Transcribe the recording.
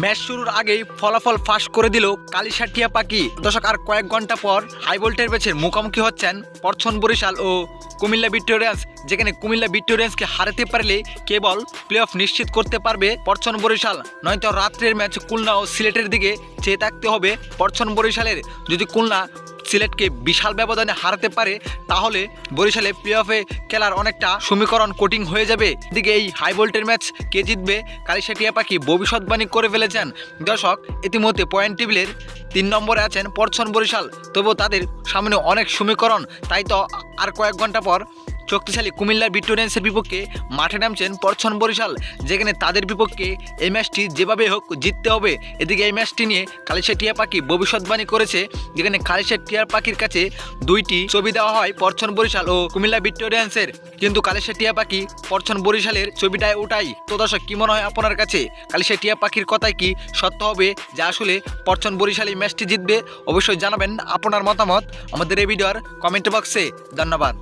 Match শুরুর আগেই ফলাফল ফাঁস করে দিল কালিশা টিয়া পাখি। দর্শক, আর কয়েক ঘন্টা পর হাই ভোল্টেজ ম্যাচের মুখোমুখি হচ্ছেন পরছন বরিশাল ও কুমিল্লা ভিক্টোরিয়ান্স, যেখানে কুমিল্লা ভিক্টোরিয়ান্সকে হারাতে পারলে কেবল প্লে অফ নিশ্চিত করতে পারবে পরছন বরিশাল, নয়তো রাত্রের ম্যাচ খুলনা ও সিলেটের দিকে চেয়ে থাকতে হবে পরছন বরিশালের। যদি খুলনা সিলেটকে বিশাল ব্যবধানে হারাতে পারে তাহলে বরিশালে প্লে অফে খেলার অনেকটা সমীকরণ কঠিন হয়ে যাবে। এদিকে এই হাই ভোল্টেজ ম্যাচ কে জিতবে কালিশা টিয়া পাখি ভবিষ্যৎবাণী করে ফেলেছেন। দর্শক, ইতিমধ্যে পয়েন্ট টেবিলের 3 নম্বরে আছেন পরছন বরিশাল, তবুও তাদের সামনে অনেক সমীকরণ। তাই তো আর কয়েক ঘন্টা পর শক্তিশালী কুমিল্লার ভিক্টোরিয়ান্সের বিপক্ষে মাঠে নামছেন পরছন বরিশাল, যেখানে তাদের বিপক্ষে এই ম্যাচটি যেভাবে হোক জিততে হবে। এদিকে এই ম্যাচটি নিয়ে কালিশা টিয়া পাখি ভবিষ্যৎবাণী করেছে, যেখানে কালিশা টিয়া পাখির কাছে 2টি ছবি দেওয়া হয় পরছন বরিশাল ও কুমিল্লা ভিক্টোরিয়ান্সের, কিন্তু কালিশা টিয়া পাখি পরছন বরিশালের ছবিটায় ওটাই। তো দর্শক, কি মনে হয় আপনার কাছে? কালিশা টিয়া পাখির কথাই কি সত্য হবে যে আসলে পরছন বরিশাল এই ম্যাচটি জিতবে? অবশ্যই জানাবেন আপনার মতামত আমাদের এই ভিডিওর কমেন্ট বক্সে। ধন্যবাদ।